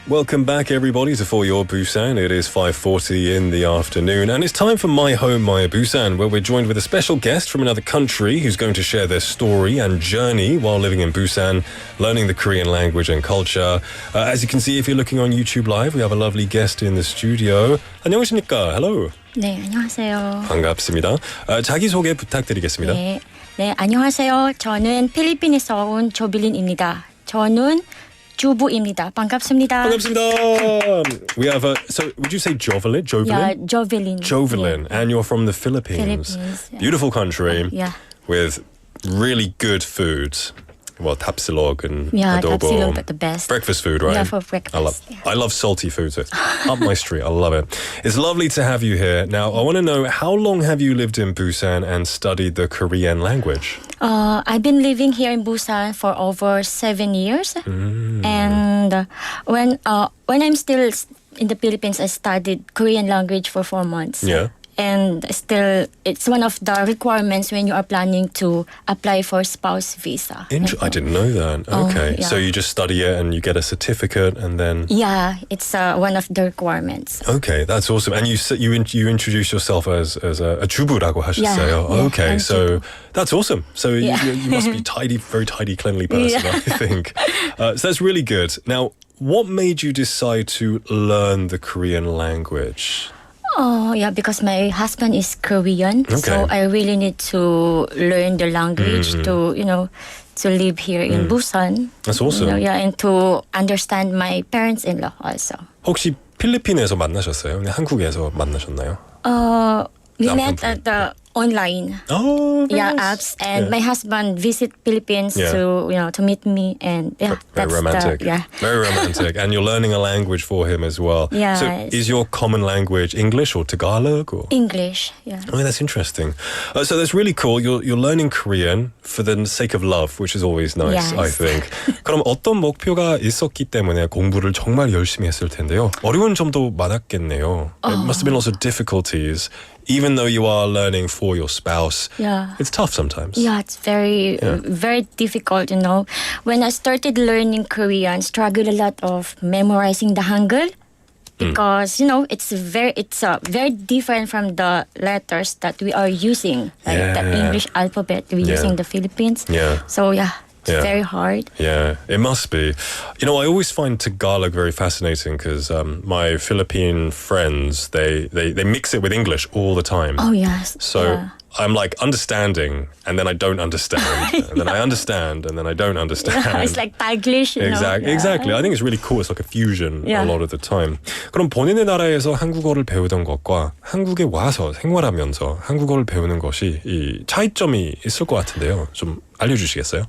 Welcome back, everybody, to For Your Busan. It is 5:40 in the afternoon, and it's time for My Home, My Busan, where we're joined with a special guest from another country who's going to share their story and journey while living in Busan, learning the Korean language and culture. As you can see, if you're looking on YouTube Live, we have a lovely guest in the studio. 안녕하십니까? Hello. 네, 안녕하세요. 반갑습니다. 자기소개 부탁드리겠습니다. 네, 안녕하세요. 저는 필리핀에서 온 조빌린입니다. 저는 주부입니다. 반갑습니다. 반갑습니다. We have so would you say Jovelin? Yeah, Jovelin. Jovelin, and you're from the Philippines. Yeah. Beautiful country. Yeah. With really good foods. Well, tapsilog and Yeah, adobo. tapsilog, the best. Breakfast food, right? Yeah, for breakfast. I love salty food. So it's up my street. I love it. It's lovely to have you here. Now, I want to know, how long have you lived in Busan and studied the Korean language? I've been living here in Busan for over 7 years. And when I'm still in the Philippines, I studied Korean language for 4 months. Yeah. And still, it's one of the requirements when you are planning to apply for spouse visa. I didn't know that. Okay. Yeah. So you just study it and you get a certificate and then... Yeah, it's one of the requirements. Okay, that's awesome. And you introduce yourself as a 주부라고 하셨어요. Yeah, okay, so 주부. that's awesome. So Yeah. you must be very tidy, cleanly person, Yeah. I think. So that's really good. Now, what made you decide to learn the Korean language? Oh, yeah, because my husband is Korean, Okay. so I really need to learn the language to live here in Busan. That's awesome. And to understand my parents-in-law also. 혹시 필리핀에서 만나셨어요? 그냥 한국에서 만나셨나요? We met at the online Oh, nice. apps, and my husband visit Philippines to meet me, and Very that's romantic. Very romantic. And you're learning a language for him as well. Yeah. So is your common language English or Tagalog? Or? English. Yeah. Oh, that's interesting. So that's really cool. You're learning Korean for the sake of love, which is always nice, Yes. I think. 그럼 어떤 목표가 있었기 때문에 공부를 정말 열심히 했을 텐데요. 어려운 점도 많았겠네요. There must have been lots of difficulties, even though you are learning for your spouse. Yeah. It's tough sometimes. Yeah, it's very difficult, When I started learning Korean, struggled a lot of memorizing the Hangul because, it's very different from the letters that we are using, like the English alphabet we use in the Philippines. Yeah. So, it's very hard. Yeah, it must be. I always find Tagalog very fascinating because my Philippine friends, they mix it with English all the time. Oh, yes. So I'm like understanding, and then I don't understand, and then I understand, and then I don't understand. Yeah, it's like Taglish, Exactly. I think it's really cool. It's like a fusion a lot of the time. 그럼 본인의 나라에서 한국어를 배우던 것과 한국에 와서 생활하면서 한국어를 배우는 것이 이 차이점이 있을 것 같은데요. 좀 알려주시겠어요?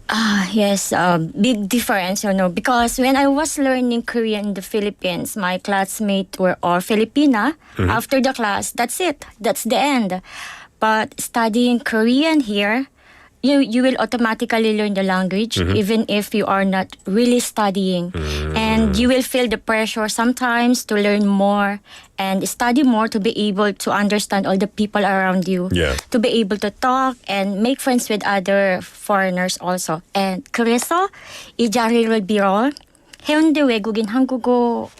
Yes, big difference, because when I was learning Korean in the Philippines, my classmates were all Filipina. After the class, that's it. That's the end. But studying Korean here, you will automatically learn the language even if you are not really studying. And you will feel the pressure sometimes to learn more and study more to be able to understand all the people around you. Yeah. To be able to talk and make friends with other foreigners also. And 그래서 이 자리를 빌어 해운대 외국인 한국어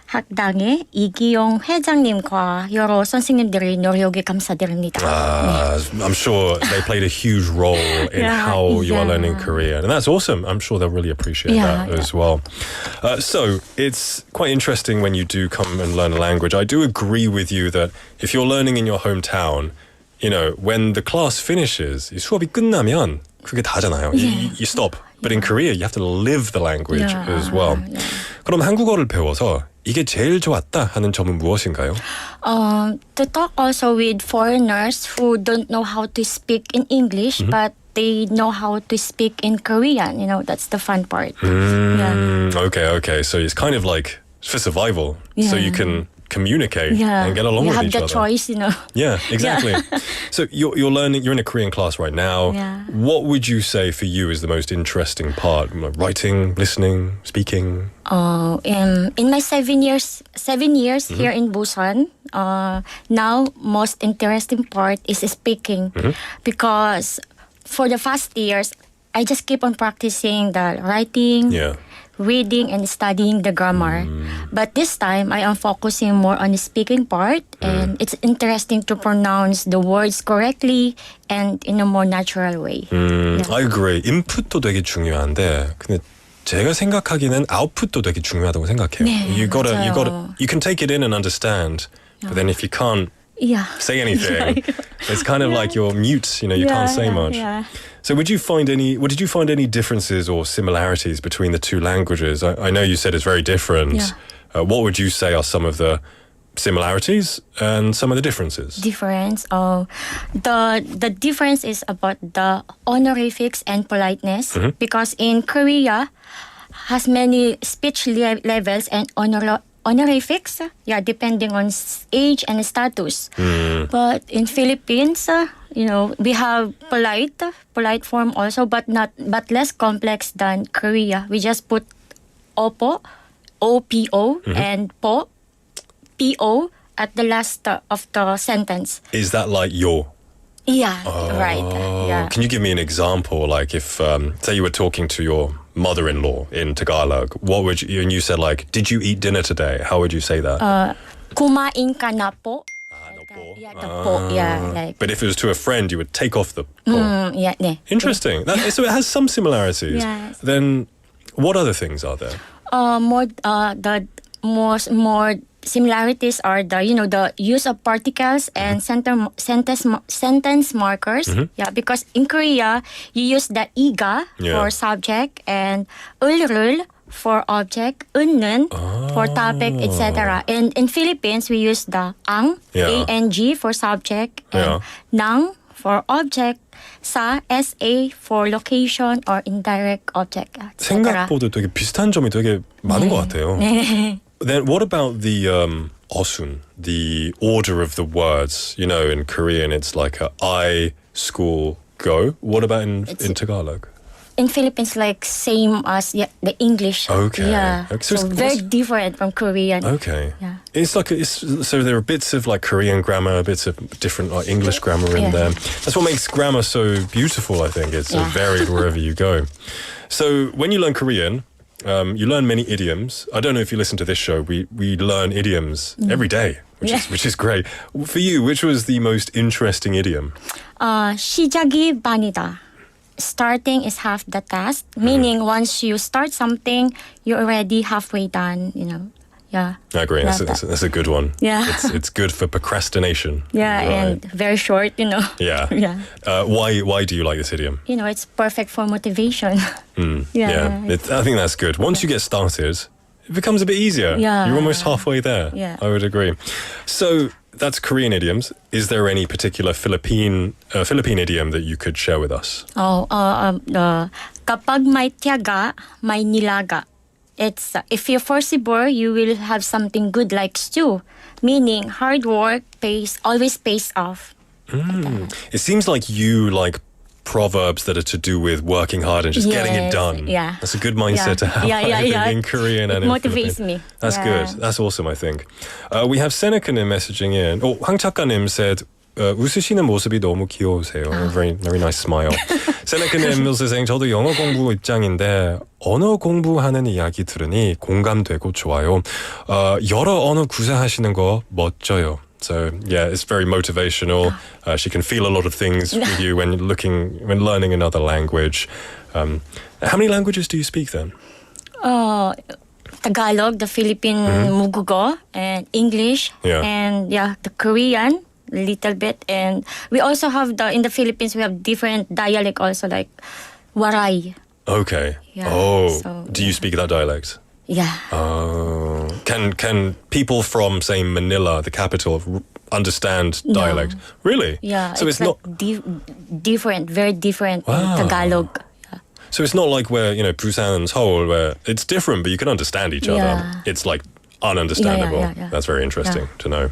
학당의 이기용 회장님과 여러 선생님들의 노력에 감사드립니다. I'm sure they played a huge role in how you are learning Korean. And that's awesome. I'm sure they'll really appreciate that as well. So it's quite interesting when you do come and learn a language. I do agree with you that if you're learning in your hometown, when the class finishes, 이 수업이 끝나면 그게 다잖아요. You stop. But in Korea, you have to live the language as well. 그럼 한국어를 배워서 이게 제일 좋았다 하는 점은 무엇인가요? To talk also with foreigners who don't know how to speak in English, but they know how to speak in Korean. That's the fun part. Okay. So it's kind of like for survival. So you can communicate and get along with each other. You have the choice, Yeah, exactly. So you're learning, you're in a Korean class right now. Yeah. What would you say for you is the most interesting part? Like writing, listening, speaking? In my 7 years here in Busan, now most interesting part is speaking because for the first years, I just keep on practicing the writing, reading, and studying the grammar. But this time, I am focusing more on the speaking part, and it's interesting to pronounce the words correctly and in a more natural way. I agree. 인풋도 되게 중요한데, 근데 제가 생각하기는 아웃풋도 되게 중요하다고 생각해요. 네, you can take it in and understand, but then if you can't say anything, it's kind of like you're mute. You can't say much. So did you find any differences or similarities between the two languages? I know you said it's very different. What would you say are some of the similarities and some of the differences? The difference is about the honorifics and politeness, because in Korea has many speech levels and honorifics, depending on age and status. But in Philippines, we have polite form also, but less complex than Korea. We just put opo, OPO, and po, PO at the last of the sentence. Is that like your? Yeah, right. Yeah. Can you give me an example? Like if, say you were talking to your mother-in-law in Tagalog, what would you, and you said like, did you eat dinner today? How would you say that? Kumain ka na po. The po, like. But if it was to a friend, you would take off the po. Interesting. So it has some similarities. Yes. Then what other things are there? More similarities are the use of particles and sentence markers. Because in Korea you use the iga for subject and ulrul for object, un는 for topic, etc. And in Philippines we use the ang, ang for subject, and nang for object, sa, for location or indirect object, etc. 생각보다 되게 비슷한 점이 되게 많은 것 같아요. Then what about the osun, the order of the words? In Korean it's like I, school, go. What about in Tagalog? In Philippines, like same as the English. Okay. Yeah. So very different from Korean. Okay. Yeah. It's like so there are bits of like Korean grammar, bits of different like English grammar in there. That's what makes grammar so beautiful. I think it's so varied wherever you go. So when you learn Korean, you learn many idioms. I don't know if you listen to this show. We learn idioms every day, which is great. For you, which was the most interesting idiom? 시작이 반이다. Starting is half the task, meaning once you start something, you're already halfway done. I agree. That's a good one. Yeah. It's good for procrastination. Yeah, right. And very short. Yeah. Yeah. Why do you like this idiom? It's perfect for motivation. I think that's good. Once you get started, it becomes a bit easier. Yeah. You're almost halfway there. Yeah. I would agree. So that's Korean idioms. Is there any particular Philippine idiom that you could share with us? Kapag may tiyaga, may nilaga. It's if you're forcible, you will have something good like stew. Meaning hard work always pays off. It seems like you like proverbs that are to do with working hard and just getting it done. Yeah. That's a good mindset to have in Korean and in motivates Philippines. me. That's good. That's awesome, I think. We have Seneca님 messaging in. 황 작가님 said, 웃으시는 모습이 너무 귀여우세요. Very, very nice smile. 세네카님 also saying, 저도 영어 공부 입장인데 언어 공부하는 이야기 들으니 공감되고 좋아요. 여러 언어 구사하시는 거 멋져요. So yeah, it's very motivational. She can feel a lot of things with you when learning another language. How many languages do you speak then? Tagalog, the Philippine Mugugo, and English, and the Korean a little bit. And we also have in the Philippines we have different dialect also, like Waray. Okay. Do you speak that dialect? Yeah. Oh. Can people from, say, Manila, the capital, understand dialect? Really? Yeah. So it's not different, very different in Tagalog. Yeah. So it's not like where, Busan and Seoul, where it's different, but you can understand each other. It's like ununderstandable. Yeah. That's very interesting to know.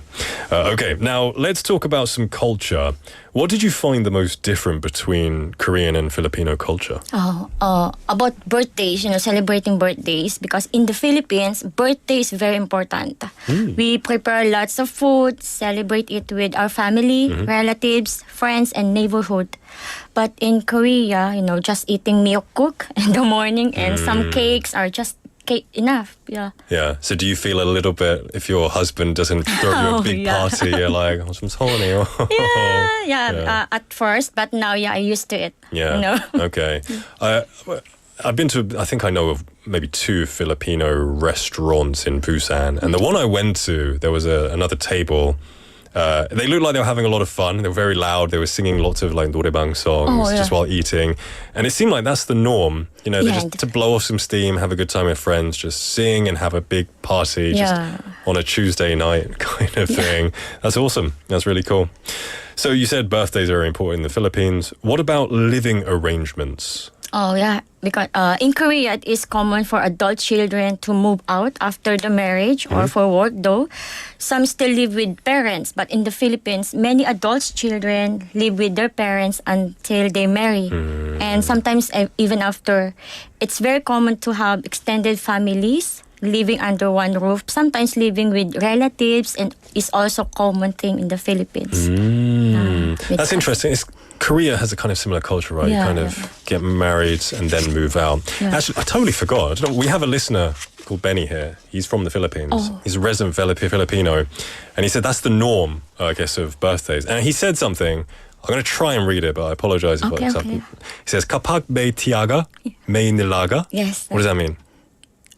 Okay, now let's talk about some culture. What did you find the most different between Korean and Filipino culture? About birthdays, celebrating birthdays, because in the Philippines, birthday is very important. We prepare lots of food, celebrate it with our family, relatives, friends, and neighborhood. But in Korea, just eating myeokguk in the morning and some cakes are just enough. Yeah. So do you feel a little bit if your husband doesn't throw you a big party, you're like, some honey. At first, but now, I used to it. Yeah. Okay. I've been to, I think I know of maybe 2 Filipino restaurants in Busan. And the one I went to, there was another table. They looked like they were having a lot of fun. They were very loud. They were singing lots of like norebang songs just while eating. And it seemed like that's the norm. They just to blow off some steam, have a good time with friends, just sing and have a big party just on a Tuesday night kind of thing. That's awesome. That's really cool. So you said birthdays are important in the Philippines. What about living arrangements? Because in Korea, it is common for adult children to move out after the marriage or for work, though. Some still live with parents, but in the Philippines, many adult children live with their parents until they marry. And sometimes even after. It's very common to have extended families living under one roof, sometimes living with relatives, and is also a common thing in the Philippines. That's interesting. Korea has a kind of similar culture, right? You kind of get married and then move out. Actually, I totally forgot. I don't know, we have a listener called Benny here. He's from the Philippines. He's a resident Filipino. And he said that's the norm, I guess, of birthdays. And he said something. I'm going to try and read it, but I apologize if it's up. He says, Kapag may tiyaga, may nilaga. Yes. What does that mean?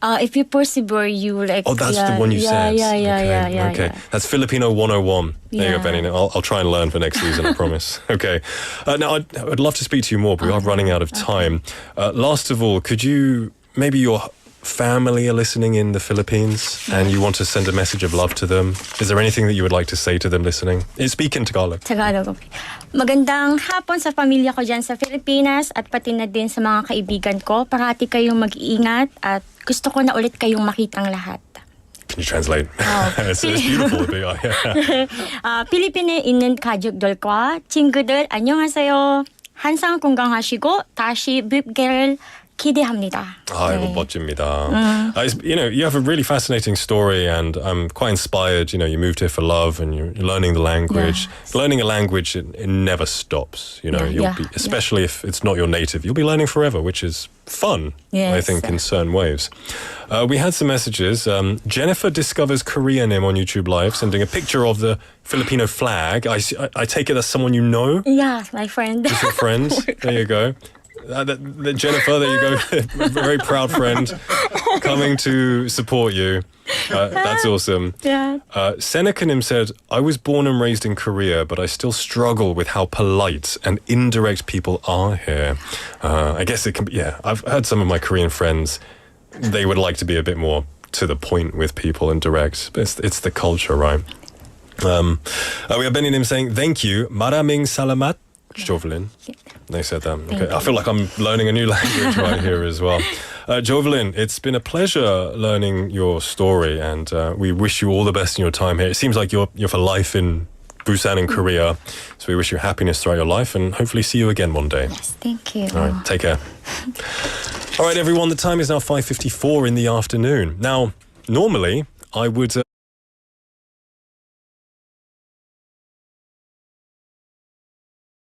If you persevere, you like... Oh, that's the one you said. Yeah. Okay. That's Filipino 101. There you go, Benny. I'll try and learn for next season, I promise. Okay. Now, I'd love to speak to you more, but we are running out of time. Last of all, could you... Maybe your family are listening in the Philippines and you want to send a message of love to them. Is there anything that you would like to say to them listening? Speak in Tagalog. Tagalog, okay. Magandang hapon sa pamilya ko dyan sa Pilipinas at pati na din sa mga kaibigan ko. Parati kayong mag-iingat at gusto ko na ulit kayong makitang lahat. Can you translate? It's beautiful. 필리핀에 있는 가족들 과 친구들 안녕하세요. 항상 건강하시고 다시 뵙기를 기대합니다. 이거 멋집니다. You have a really fascinating story, and I'm quite inspired. You moved here for love, and you're learning the language. Learning a language, it never stops. You'll be, especially if it's not your native, you'll be learning forever, which is fun. I think in certain ways. We had some messages. Jennifer discovers Korean on YouTube Live, sending a picture of the Filipino flag. I take it that's someone you know. Yeah, my friend. It's your friend. There you go. Jennifer, there you go. A very proud friend coming to support you. That's awesome. Senekanim said, I was born and raised in Korea, but I still struggle with how polite and indirect people are here. I guess it can be, I've heard some of my Korean friends, they would like to be a bit more to the point with people and direct. It's the culture, right? We have Benny Nim saying, thank you. Maraming salamat. Jovelyn. They said that. Okay. I feel like I'm learning a new language right here as well. Jovelyn, it's been a pleasure learning your story, and we wish you all the best in your time here. It seems like you're for life in Busan in Korea, so we wish you happiness throughout your life and hopefully see you again one day. Yes, thank you. All right, take care. All right, everyone, the time is now 5:54 in the afternoon. Now, normally I would